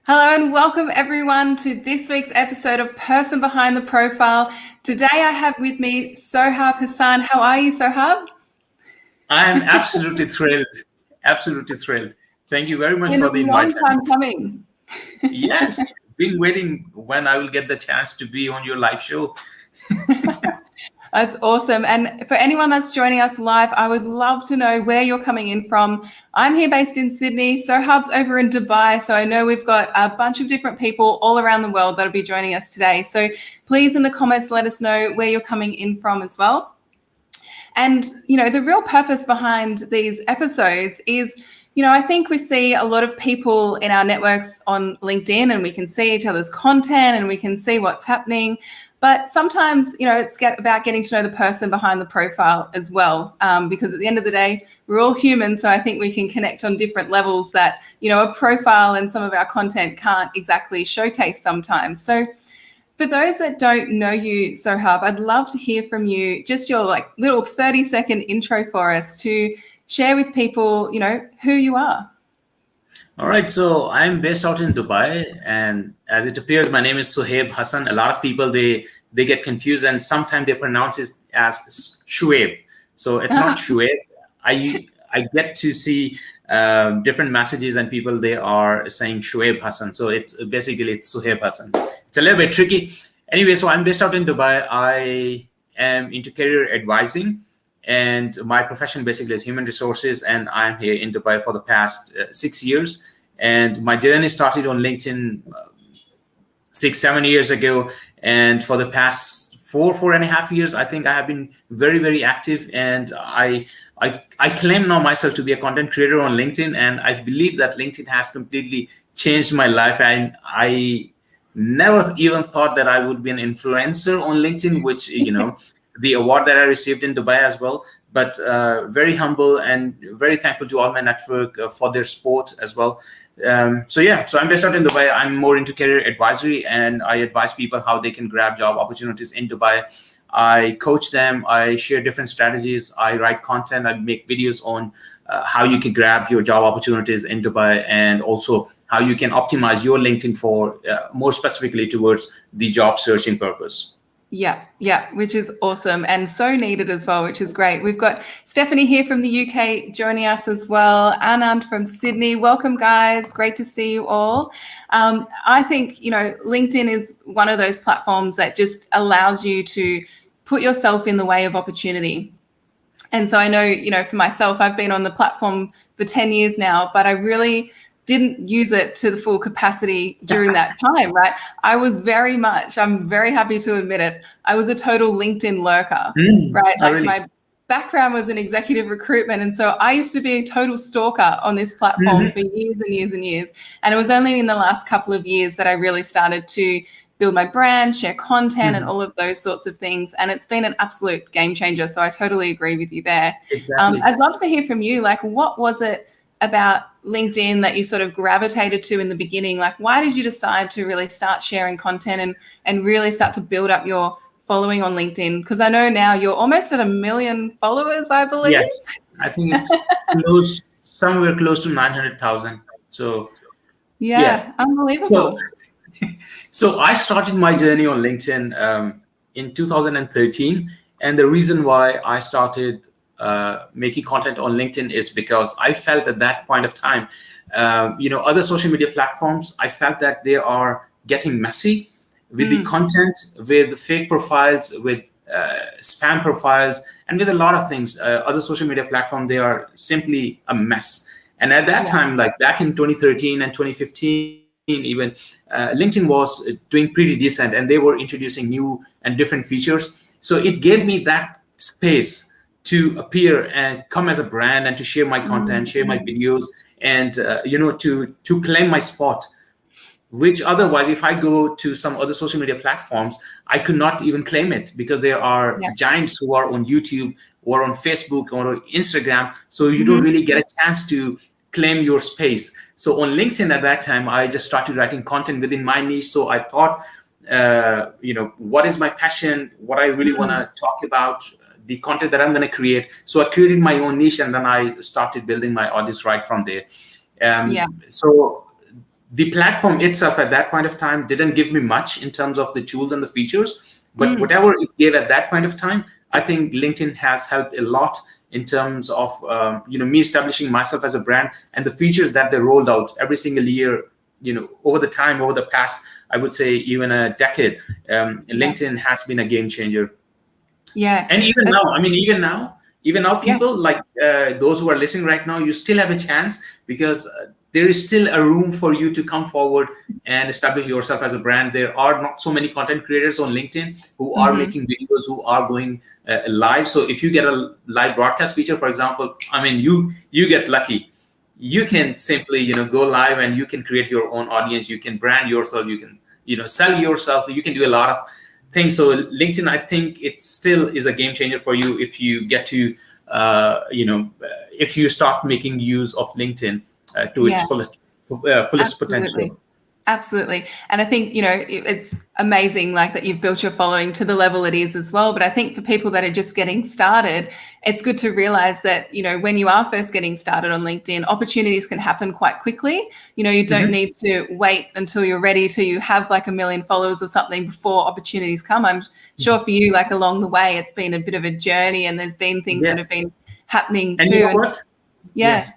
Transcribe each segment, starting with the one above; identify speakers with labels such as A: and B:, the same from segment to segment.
A: Hello and welcome everyone to this week's episode of Person Behind the Profile. Today I have with me Sohaib Hasan. How are you, Sohaib?
B: I'm absolutely thrilled. Absolutely thrilled. Thank you very much
A: Been a
B: for the
A: long
B: invite.
A: time coming.
B: Yes, been waiting when I will get the chance to be on your live show.
A: That's awesome. And for anyone that's joining us live, I would love to know where you're coming in from. I'm here based in Sydney. Sohaib's over in Dubai. So I know we've got a bunch of different people all around the world that'll be joining us today. So please in the comments, let us know where you're coming in from as well. And, the real purpose behind these episodes is, I think we see a lot of people in our networks on LinkedIn and we can see each other's content and we can see what's happening. But sometimes, it's about getting to know the person behind the profile as well, because at the end of the day, we're all human. So I think we can connect on different levels that, a profile and some of our content can't exactly showcase sometimes. So for those that don't know you, Sohaib, I'd love to hear from you, just your little 30-second intro for us to share with people, who you are.
B: All right, so I'm based out in Dubai, and as it appears, my name is Sohaib Hasan. A lot of people they get confused, and sometimes they pronounce it as Shuaib. So it's not Shuaib. I get to see different messages, and people they are saying Shuaib Hasan. So it's Sohaib Hasan. It's a little bit tricky. Anyway, so I'm based out in Dubai. I am into career advising. And my profession basically is human resources, and I'm here in Dubai for the past 6 years. And my journey started on LinkedIn 6-7 years ago. And for the past 4.5 years, I think I have been very, very active. And I claim now myself to be a content creator on LinkedIn, and I believe that LinkedIn has completely changed my life. And I never even thought that I would be an influencer on LinkedIn, which the award that I received in Dubai as well, but very humble and very thankful to all my network for their support as well. So I'm based out in Dubai. I'm more into career advisory, and I advise people how they can grab job opportunities in Dubai. I coach them. I share different strategies. I write content. I make videos on how you can grab your job opportunities in Dubai, and also how you can optimize your LinkedIn for more specifically towards the job searching purpose.
A: Yeah, which is awesome and so needed as well, which is great. We've got Stephanie here from the UK joining us as well. Anand from Sydney. Welcome, guys. Great to see you all. I think, LinkedIn is one of those platforms that just allows you to put yourself in the way of opportunity. And so I know, for myself, I've been on the platform for 10 years now, but I really didn't use it to the full capacity during that time, right? I'm very happy to admit it, I was a total LinkedIn lurker, right?
B: Really?
A: My background was in executive recruitment. And so I used to be a total stalker on this platform for years and years and years. And it was only in the last couple of years that I really started to build my brand, share content and all of those sorts of things. And it's been an absolute game changer. So I totally agree with you there.
B: Exactly.
A: I'd love to hear from you. What was it about LinkedIn that you sort of gravitated to in the beginning? Why did you decide to really start sharing content and really start to build up your following on LinkedIn? Because I know now you're almost at 1 million followers, I believe.
B: Yes, I think it's somewhere close to 900,000. So
A: yeah, unbelievable.
B: So I started my journey on LinkedIn in 2013, and the reason why I started making content on LinkedIn is because I felt at that point of time, other social media platforms, I felt that they are getting messy with the content, with the fake profiles, with spam profiles, and with a lot of things. Other social media platforms, they are simply a mess. And at that time, like back in 2013 and 2015, even LinkedIn was doing pretty decent, and they were introducing new and different features. So it gave me that space to appear and come as a brand and to share my content, share my videos, and to claim my spot. Which otherwise, if I go to some other social media platforms, I could not even claim it, because there are giants who are on YouTube or on Facebook or on Instagram. So you don't really get a chance to claim your space. So on LinkedIn at that time, I just started writing content within my niche. So I thought, what is my passion, what I really want to talk about, the content that I'm going to create. So I created my own niche, and then I started building my audience right from there. So the platform itself at that point of time didn't give me much in terms of the tools and the features, but whatever it gave at that point of time, I think LinkedIn has helped a lot in terms of me establishing myself as a brand, and the features that they rolled out every single year, over the past, I would say even a decade. LinkedIn has been a game changer.
A: Yeah.
B: And even now, people like those who are listening right now, you still have a chance, because there is still a room for you to come forward and establish yourself as a brand. There are not so many content creators on LinkedIn who are making videos, who are going live. So if you get a live broadcast feature, for example, you get lucky. You can simply go live, and you can create your own audience. You can brand yourself. You can sell yourself. You can do a lot of things. So LinkedIn, I think it still is a game changer for you if you get to if you start making use of LinkedIn to its fullest potential.
A: Absolutely. And I think, it's amazing like that you've built your following to the level it is as well. But I think for people that are just getting started, it's good to realize that, when you are first getting started on LinkedIn, opportunities can happen quite quickly. You don't need to wait until you're ready till you have like 1 million followers or something before opportunities come. I'm sure for you, like along the way, it's been a bit of a journey, and there's been things that have been happening
B: and
A: too.
B: You know what? Yes.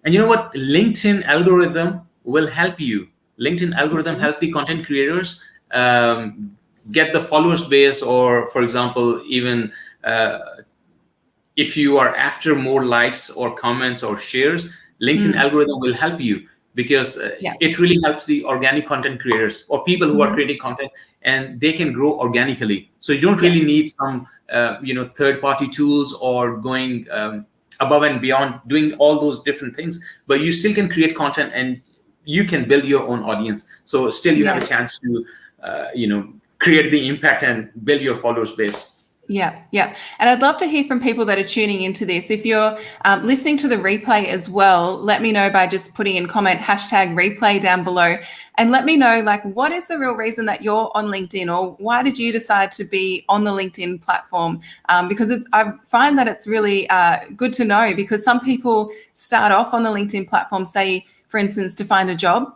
B: And you know what? LinkedIn algorithm will help you. LinkedIn algorithm help the content creators get the followers base, or for example, even if you are after more likes or comments or shares, LinkedIn algorithm will help you, because it really helps the organic content creators or people who are creating content, and they can grow organically. So you don't really need some third-party tools or going above and beyond doing all those different things, but you still can create content and you can build your own audience. So still you have a chance to create the impact and build your followers base.
A: Yeah. And I'd love to hear from people that are tuning into this. If you're listening to the replay as well, let me know by just putting in comment #replay down below, and let me know like what is the real reason that you're on LinkedIn, or why did you decide to be on the LinkedIn platform? Because I find that it's really good to know, because some people start off on the LinkedIn platform, say, for instance, to find a job.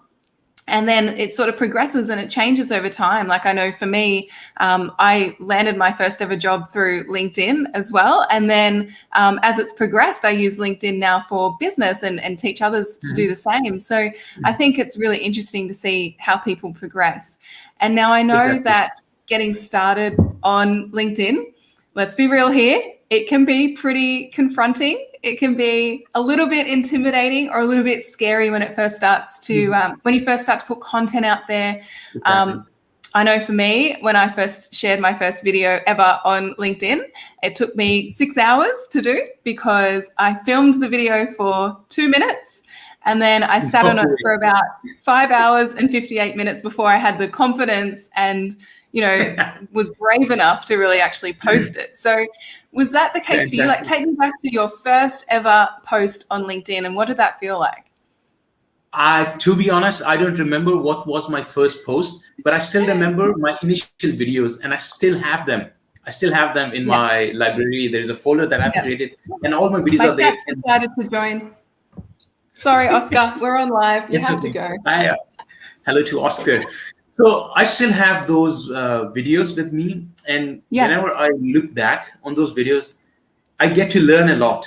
A: And then it sort of progresses and it changes over time. Like I know for me, I landed my first ever job through LinkedIn as well. And then as it's progressed, I use LinkedIn now for business and teach others to do the same. So I think it's really interesting to see how people progress. And now I know that getting started on LinkedIn, let's be real here, it can be pretty confronting. It can be a little bit intimidating or a little bit scary when it first starts to, when you first start to put content out there. I know for me, when I first shared my first video ever on LinkedIn, it took me 6 hours to do, because I filmed the video for 2 minutes and then I sat on it for about 5 hours and 58 minutes before I had the confidence and was brave enough to really actually post it. So was that the case for you? Like, take me back to your first ever post on LinkedIn, and what did that feel like?
B: To be honest, I don't remember what was my first post, but I still remember my initial videos, and I still have them. In my library. There is a folder that I've created, and all my videos are there.
A: My decided to join. Sorry, Oscar, we're on live. You have to go.
B: Hi, hello to Oscar. So I still have those videos with me, and whenever I look back on those videos, I get to learn a lot.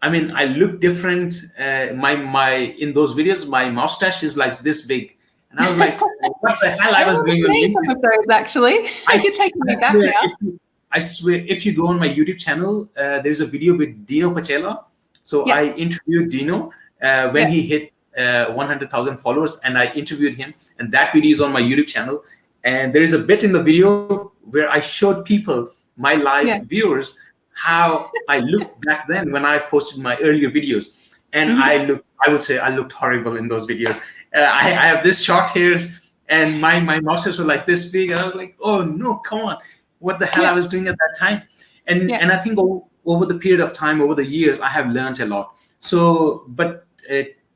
B: I mean, I look different. My in those videos, my mustache is like this big, and I was like, "What the hell?" I was doing on
A: some of those actually. You're taking me back now.
B: I swear, if you go on my YouTube channel, there's a video with Dino Pachela. So I interviewed Dino when he hit 100,000 followers, and I interviewed him, and that video is on my YouTube channel. And there is a bit in the video where I showed people, my live viewers, how I looked back then when I posted my earlier videos. And I would say I looked horrible in those videos. I have this short hairs, and my mustache was like this big, and I was like, oh no, come on, what the hell I was doing at that time. And I think over the period of time, over the years, I have learned a lot. So, but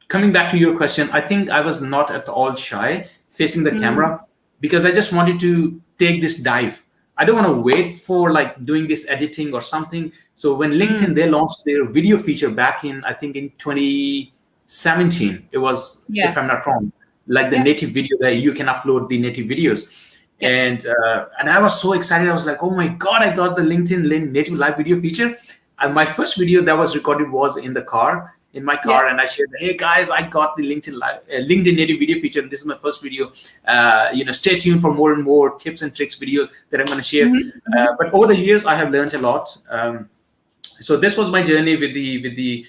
B: coming back to your question, I think I was not at all shy facing the camera, because I just wanted to take this dive. I don't want to wait for like doing this editing or something. So when LinkedIn, they launched their video feature back in, I think in 2017, it was, if I'm not wrong. like the
A: Yeah.
B: native video that you can upload the native videos.
A: Yes.
B: And I was so excited. I was like, oh my God, I got the LinkedIn native live video feature. And my first video that was recorded was in my car,
A: Yeah.
B: and I shared, hey guys, I got the LinkedIn native video feature. This is my first video. Stay tuned for more and more tips and tricks videos that I'm going to share. But over the years, I have learned a lot. So this was my journey with the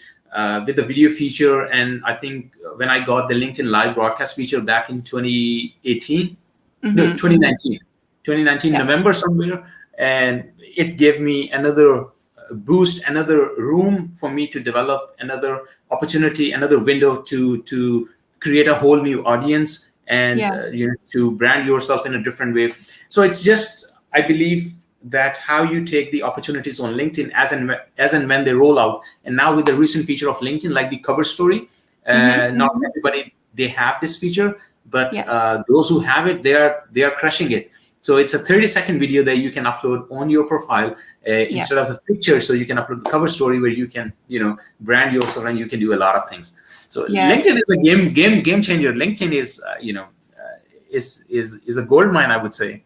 B: video feature, and I think when I got the LinkedIn live broadcast feature back in 2018, no, 2019
A: Yeah.
B: November somewhere, and it gave me another boost, another room for me to develop, another opportunity, another window to create a whole new audience, and
A: Yeah.
B: to brand yourself in a different way. So it's just, I believe that how you take the opportunities on LinkedIn as and when they roll out. And now with the recent feature of LinkedIn, like the cover story, not everybody they have this feature, but those who have it, they are crushing it. So it's a 30-second video that you can upload on your profile instead of a picture. So you can upload the cover story where you can brand yourself, and you can do a lot of things. So LinkedIn is a game changer. LinkedIn is is a gold mine, I would say.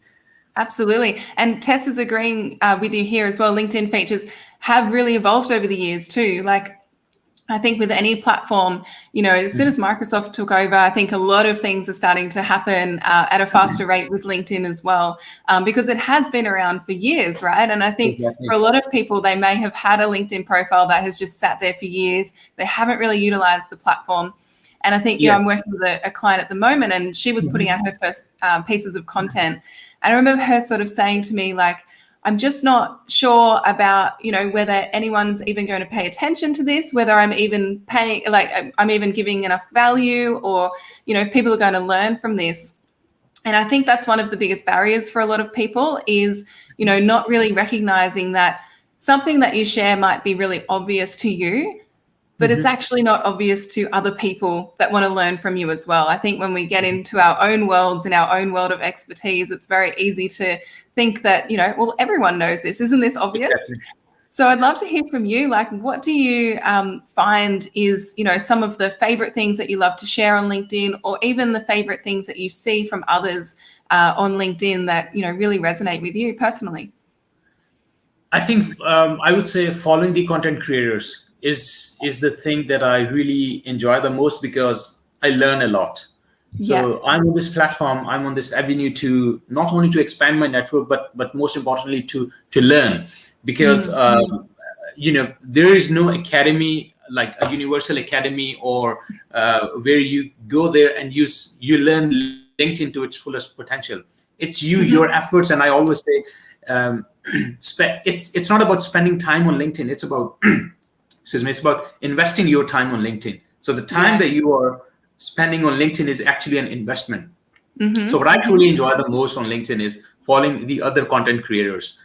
A: Absolutely. And Tess is agreeing with you here as well. LinkedIn features have really evolved over the years too. Like, I think with any platform, as soon as Microsoft took over, I think a lot of things are starting to happen at a faster rate with LinkedIn as well, because it has been around for years, right? And I think for a lot of people, they may have had a LinkedIn profile that has just sat there for years. They haven't really utilized the platform. And I think, I'm working with a client at the moment, and she was putting out her first pieces of content. And I remember her sort of saying to me, like, I'm just not sure about, whether anyone's even going to pay attention to this, whether I'm even paying, like I'm even giving enough value, or, if people are going to learn from this. And I think that's one of the biggest barriers for a lot of people is, not really recognizing that something that you share might be really obvious to you, but it's actually not obvious to other people that want to learn from you as well. I think when we get into our own worlds and our own world of expertise, it's very easy to think that, well, everyone knows this. Isn't this obvious? Exactly. So I'd love to hear from you. Like, what do you find is, some of the favorite things that you love to share on LinkedIn, or even the favorite things that you see from others on LinkedIn that, really resonate with you personally?
B: I think I would say following the content creators is the thing that I really enjoy the most, because I learn a lot. So I'm on this platform, I'm on this avenue to not only to expand my network, but most importantly to learn, because there is no academy like a universal academy, or where you go there and you learn LinkedIn to its fullest potential. It's your efforts, and I always say it's not about spending time on LinkedIn. It's about it's about investing your time on LinkedIn. So the time that you are spending on LinkedIn is actually an investment. So what I truly enjoy the most on LinkedIn is following the other content creators,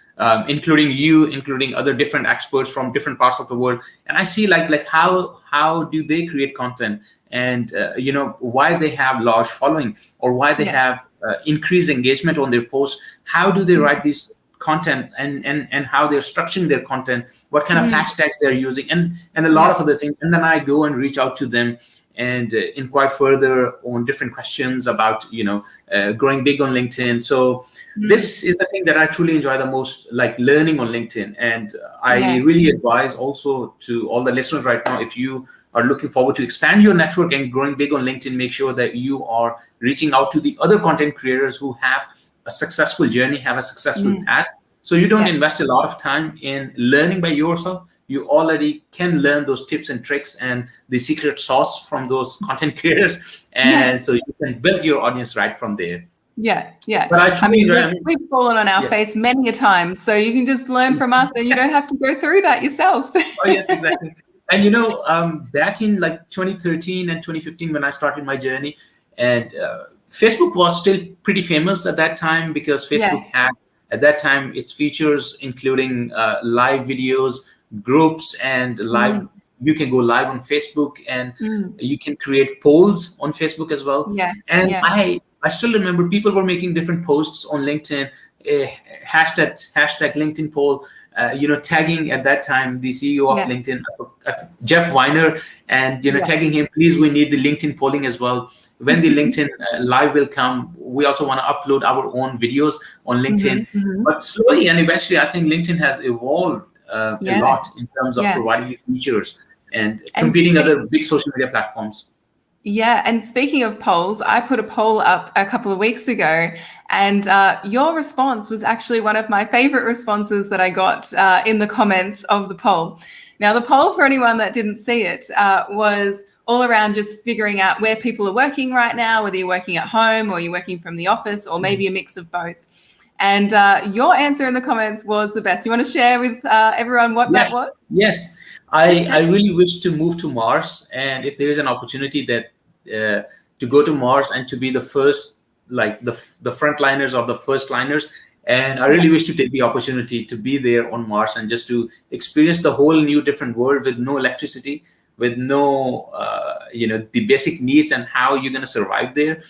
B: including you, including other different experts from different parts of the world. And I see like how do they create content, and why they have large following, or why they have increased engagement on their posts. How do they write these content, and how they're structuring their content, what kind of hashtags they're using, and a lot of other things. And then I go and reach out to them and inquire further on different questions about growing big on LinkedIn. So this is the thing that I truly enjoy the most, like learning on LinkedIn. And I really advise also to all the listeners right now, if you are looking forward to expand your network and growing big on LinkedIn, make sure that you are reaching out to the other content creators who have a successful journey, have a successful path. So you don't invest a lot of time in learning by yourself. You already can learn those tips and tricks and the secret sauce from those content creators. And so you can build your audience right from there.
A: Yeah.
B: But
A: we've fallen on our face many a time. So you can just learn from us, and you don't have to go through that yourself.
B: Oh, yes, exactly. And back in like 2013 and 2015, when I started my journey, and Facebook was still pretty famous at that time, because Facebook had at that time its features, including live videos, groups, and live. You can go live on Facebook, and you can create polls on Facebook as well. I still remember people were making different posts on LinkedIn, a hashtag LinkedIn poll, tagging at that time the CEO of LinkedIn, Jeff Weiner, and tagging him, please, we need the LinkedIn polling as well. When the LinkedIn live will come, we also want to upload our own videos on LinkedIn. But slowly and eventually, I think LinkedIn has evolved a lot in terms of providing these features and competing other big social media platforms.
A: Yeah, and speaking of polls, I put a poll up a couple of weeks ago, and your response was actually one of my favorite responses that I got in the comments of the poll. Now, the poll, for anyone that didn't see it, was all around just figuring out where people are working right now, whether you're working at home or you're working from the office, or maybe a mix of both. And your answer in the comments was the best. You want to share with everyone what that was?
B: Yes. I really wish to move to Mars, and if there is an opportunity that to go to Mars and to be the first, like the frontliners or the first liners, and I really wish to take the opportunity to be there on Mars and just to experience the whole new different world with no electricity, with no the basic needs and how you're going to survive there,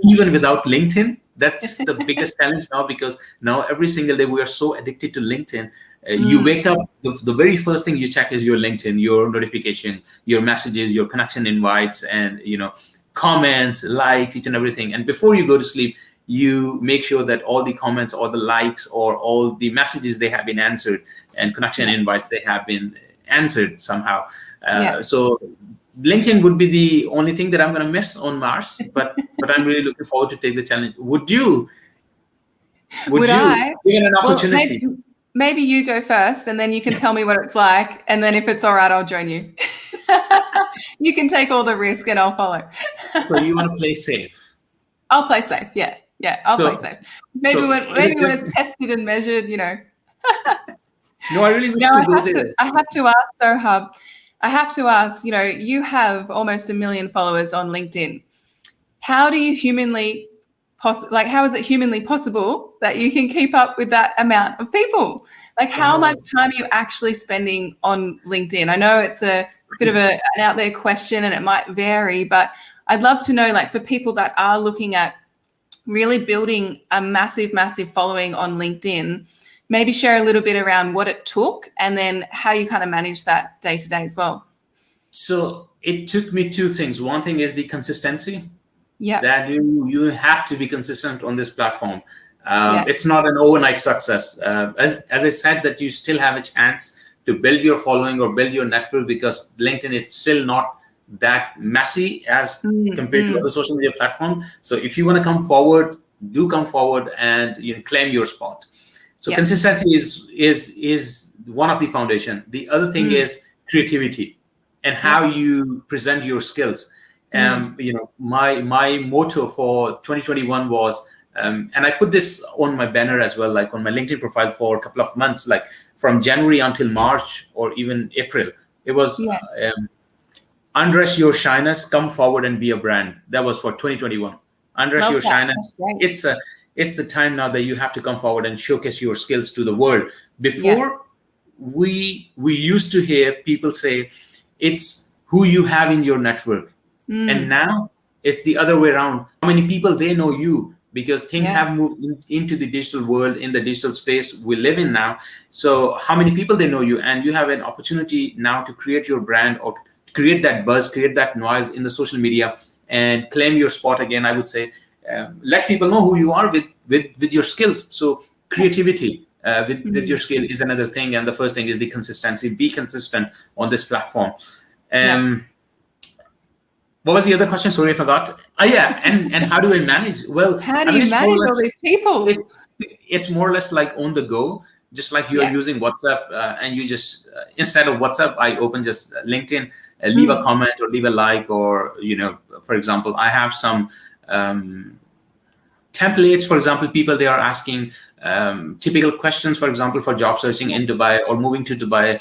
B: even without LinkedIn. That's the biggest challenge now, because now every single day we are so addicted to LinkedIn. You wake up, the very first thing you check is your LinkedIn, your notification, your messages, your connection invites, and comments, likes, each and everything. And before you go to sleep, you make sure that all the comments or the likes or all the messages, they have been answered, and connection invites, they have been answered somehow. So LinkedIn would be the only thing that I'm going to miss on Mars, but I'm really looking forward to take the challenge. Would you
A: I?
B: Given an opportunity?
A: Well, maybe you go first, and then you can tell me what it's like, and then if it's all right, I'll join you. You can take all the risk, and I'll follow.
B: So you want to play safe?
A: I'll play safe. Yeah, I'll play safe. Maybe when it's tested and measured,
B: No, I really wish to go there.
A: I have to ask, Sohaib. I have to ask. You have almost 1 million followers on LinkedIn. How do you how is it humanly possible that you can keep up with that amount of people? Like, how much time are you actually spending on LinkedIn? I know it's a bit of an out there question and it might vary, but I'd love to know, like, for people that are looking at really building a massive, massive following on LinkedIn, maybe share a little bit around what it took and then how you kind of manage that day to day as well.
B: So it took me two things. One thing is the consistency.
A: Yeah.
B: That you have to be consistent on this platform. It's not an overnight success. As I said, that you still have a chance to build your following or build your network, because LinkedIn is still not that messy as compared to other social media platform. So if you want to come forward, do come forward and claim your spot. So consistency is one of the foundation. The other thing is creativity and how you present your skills. My motto for 2021 was, and I put this on my banner as well, like on my LinkedIn profile for a couple of months, like from January until March or even April. It was undress your shyness, come forward and be a brand. That was for 2021. Undress your shyness. It's the time now that you have to come forward and showcase your skills to the world. Before, we used to hear people say it's who you have in your network. And now it's the other way around. How many people they know you? Because things have moved into the digital world, in the digital space we live in now. So how many people they know you? And you have an opportunity now to create your brand or create that buzz, create that noise in the social media and claim your spot again, I would say. Let people know who you are with your skills. So creativity with your skill is another thing. And the first thing is the consistency. Be consistent on this platform. What was the other question? Sorry, I forgot. And how do I manage? Well,
A: how do you manage all these people?
B: It's more or less like on the go, just like you are using WhatsApp, and you just instead of WhatsApp, I open just LinkedIn, leave a comment or leave a like, or for example, I have some templates. For example, people they are asking typical questions, for example, for job searching in Dubai or moving to Dubai,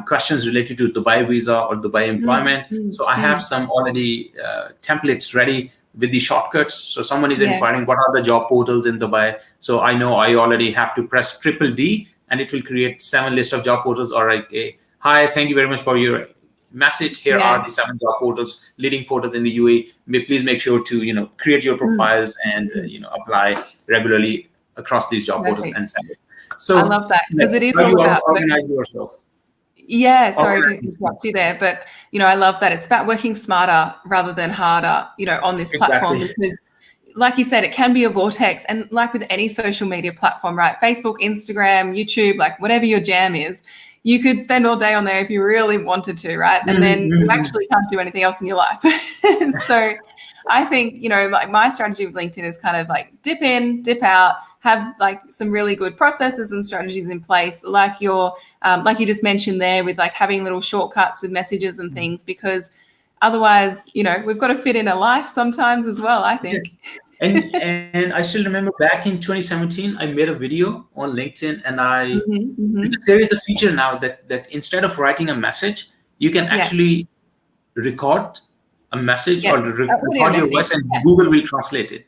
B: questions related to Dubai visa or Dubai employment. So I have some already templates ready with the shortcuts. So someone is inquiring what are the job portals in Dubai. So I know I already have to press D and it will create 7 list of job portals. All right, hi, thank you very much for your message. Here are the 7 job portals, leading portals in the UAE. Please make sure to create your profiles and apply regularly. across these job portals
A: Perfect.
B: and send it.
A: I
B: So
A: love that because it is
B: how
A: all
B: you
A: about
B: organize yourself.
A: Yeah, sorry to
B: Organize
A: interrupt you there, but I love that it's about working smarter rather than harder, on this platform
B: exactly.
A: because like you said, it can be a vortex. And like with any social media platform, right? Facebook, Instagram, YouTube, like whatever your jam is, you could spend all day on there if you really wanted to, right? And then you actually can't do anything else in your life. So I think, like my strategy with LinkedIn is kind of like dip in, dip out, have like some really good processes and strategies in place, like like you just mentioned there with like having little shortcuts with messages and things, because otherwise, we've got to fit in a life sometimes as well, I think.
B: And I still remember back in 2017, I made a video on LinkedIn, and because there is a feature now that instead of writing a message, you can actually record a message or record your voice, and Google will translate it.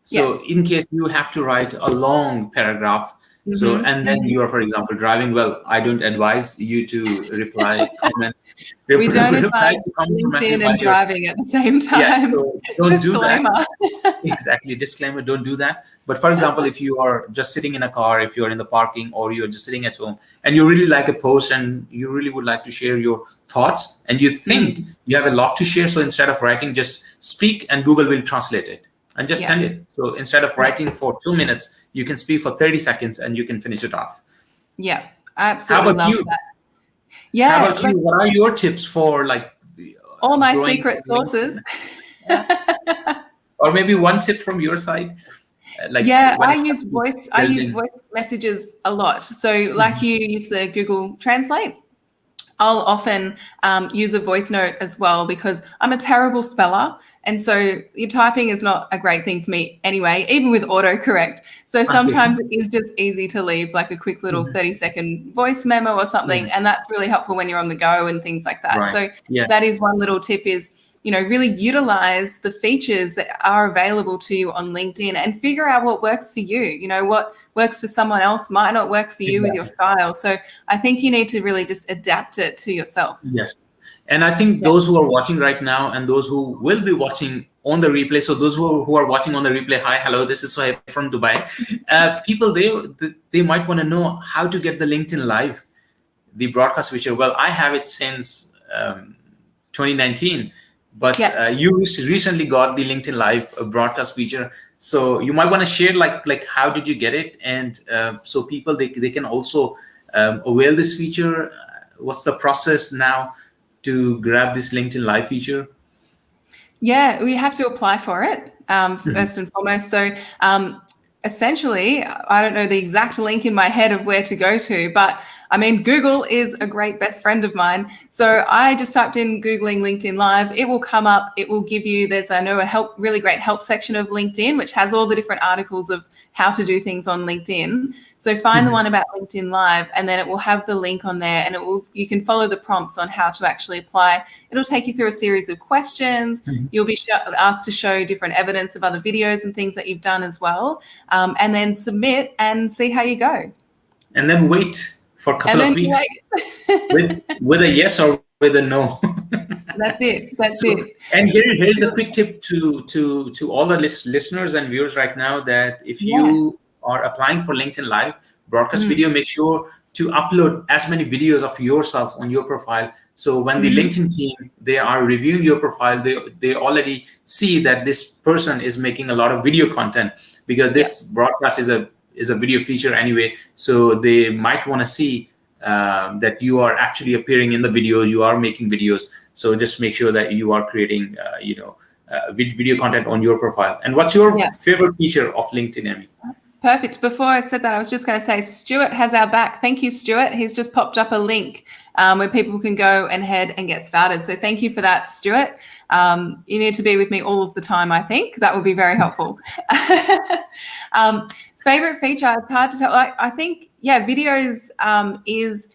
B: So in case you have to write a long paragraph, so and then you are, for example, driving. Well, I don't advise you to reply comments.
A: We don't
B: reply
A: advise
B: to comments or message
A: LinkedIn
B: while
A: and
B: you're
A: driving at the same time.
B: Yes, so don't do that.
A: Disclaimer.
B: Exactly, disclaimer, don't do that. But for example, if you are just sitting in a car, if you're in the parking, or you're just sitting at home and you really like a post and you really would like to share your thoughts and you think you have a lot to share, so instead of writing, just speak and Google will translate it and just send it. So instead of writing for 2 minutes, you can speak for 30 seconds and you can finish it off.
A: Yeah, I absolutely love that. Yeah.
B: How about you? What are your tips for like
A: all my secret sources?
B: Or maybe one tip from your side?
A: I use voice messages a lot. So like you use the Google Translate, I'll often use a voice note as well, because I'm a terrible speller. And so your typing is not a great thing for me anyway, even with autocorrect. So sometimes it is just easy to leave like a quick little 30-second voice memo or something. And that's really helpful when you're on the go and things like that.
B: Right.
A: So that is one little tip is, really utilize the features that are available to you on LinkedIn and figure out what works for you. What works for someone else might not work for you with your style. So I think you need to really just adapt it to yourself.
B: Yes. And I think those who are watching right now and those who will be watching on the replay, so those who are watching on the replay, hi, hello, this is Sohaib from Dubai. People, they might want to know how to get the LinkedIn Live, the broadcast feature. Well, I have it since 2019. But you recently got the LinkedIn Live broadcast feature, so you might want to share like how did you get it, and so people they can also avail this feature. What's the process now to grab this LinkedIn Live feature?
A: Yeah, we have to apply for it first and foremost. So essentially, I don't know the exact link in my head of where to go to, but I mean, Google is a great best friend of mine. So I just typed in Googling LinkedIn Live. It will come up. It will give you, there's, I know, really great help section of LinkedIn, which has all the different articles of how to do things on LinkedIn. So find the one about LinkedIn Live, and then it will have the link on there, and you can follow the prompts on how to actually apply. It'll take you through a series of questions. You'll be asked to show different evidence of other videos and things that you've done as well, and then submit and see how you go.
B: And then wait for a couple of weeks with a yes or with a no.
A: That's it. That's it.
B: And here's a quick tip to all the listeners and viewers right now, that if you are applying for LinkedIn Live broadcast video, make sure to upload as many videos of yourself on your profile. So when the LinkedIn team, they are reviewing your profile, they already see that this person is making a lot of video content, because this broadcast is a video feature anyway. So they might want to see that you are actually appearing in the videos, you are making videos. So just make sure that you are creating, video content on your profile. And what's your favorite feature of LinkedIn, Emmy?
A: Perfect. Before I said that, I was just going to say, Stuart has our back. Thank you, Stuart. He's just popped up a link where people can go and head and get started. So thank you for that, Stuart. You need to be with me all of the time, I think. That would be very helpful. Favorite feature, it's hard to tell. I think, videos is,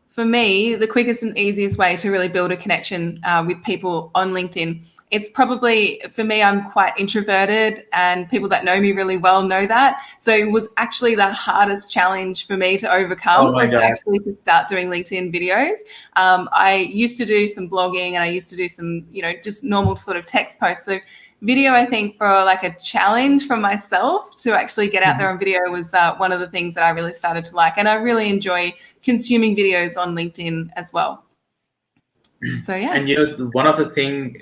A: for me, the quickest and easiest way to really build a connection with people on LinkedIn. It's probably, for me, I'm quite introverted, and people that know me really well know that. So it was actually the hardest challenge for me to overcome actually to start doing LinkedIn videos. I used to do some blogging, and I used to do some, just normal sort of text posts. So video, I think, for like a challenge for myself to actually get out there on video was one of the things that I really started to like. And I really enjoy consuming videos on LinkedIn as well. So, yeah.
B: And one of the thing,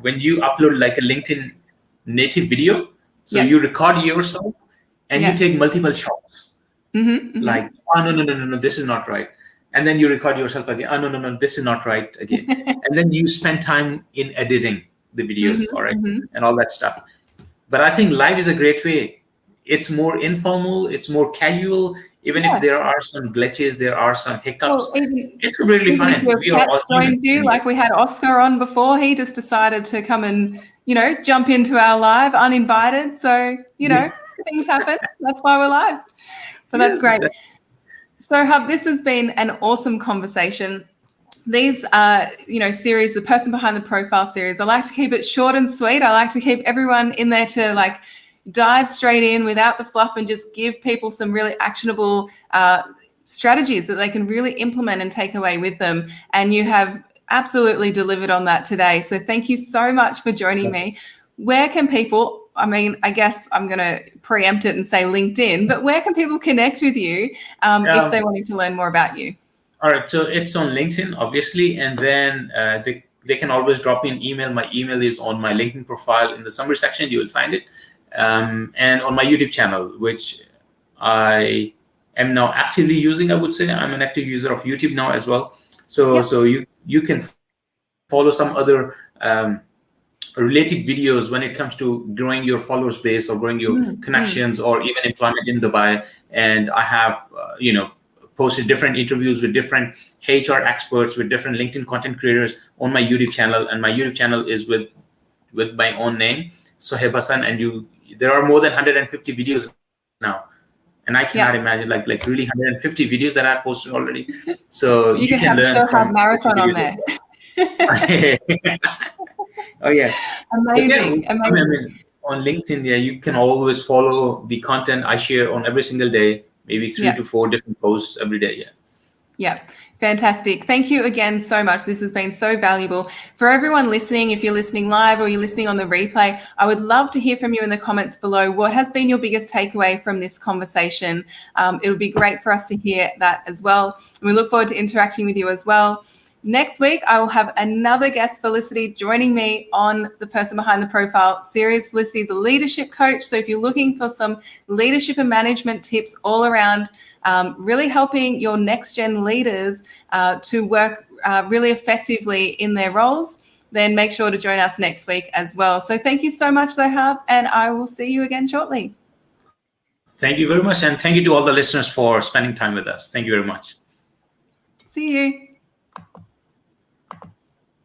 B: when you upload like a LinkedIn native video, so you record yourself and you take multiple shots. Like, oh, no, this is not right. And then you record yourself again. Oh, no, this is not right again. And then you spend time in editing the videos, all right, and all that stuff. But I think live is a great way. It's more informal. It's more casual. Even if there are some glitches, there are some hiccups, it's completely fine.
A: We are all human. Like we had Oscar on before. He just decided to come and, jump into our live uninvited. So, things happen. That's why we're live. But that's great. So, Hub, this has been an awesome conversation. These, series, the Person Behind the Profile series, I like to keep it short and sweet. I like to keep everyone in there to dive straight in without the fluff and just give people some really actionable strategies that they can really implement and take away with them. And you have absolutely delivered on that today. So thank you so much for joining me. Where can people, I guess I'm going to preempt it and say LinkedIn, but where can people connect with you if they wanted to learn more about you?
B: All right. So it's on LinkedIn, obviously. And then they can always drop me an email. My email is on my LinkedIn profile. In the summary section, you will find it. And on my YouTube channel, which I am now actively using, I would say. I'm an active user of YouTube now as well. So you can follow some other related videos when it comes to growing your followers base or growing your connections or even employment in Dubai. And I have, posted different interviews with different HR experts, with different LinkedIn content creators on my YouTube channel. And my YouTube channel is with my own name, Sohaib Hasan. And there are more than 150 videos now. And I cannot imagine like really 150 videos that I've posted already. So you can learn from
A: marathon on there.
B: Oh yeah.
A: Amazing.
B: On LinkedIn, you can always follow the content I share on every single day, maybe 3 to 4 different posts every day.
A: Yeah. Fantastic. Thank you again so much. This has been so valuable. For everyone listening, if you're listening live or you're listening on the replay, I would love to hear from you in the comments below. What has been your biggest takeaway from this conversation? It would be great for us to hear that as well. We look forward to interacting with you as well. Next week, I will have another guest, Felicity, joining me on the Person Behind the Profile series. Felicity is a leadership coach. So if you're looking for some leadership and management tips all around, really helping your next gen leaders to work really effectively in their roles, then make sure to join us next week as well. So thank you so much, Sohaib, and I will see you again shortly.
B: Thank you very much. And thank you to all the listeners for spending time with us. Thank you very much.
A: See you.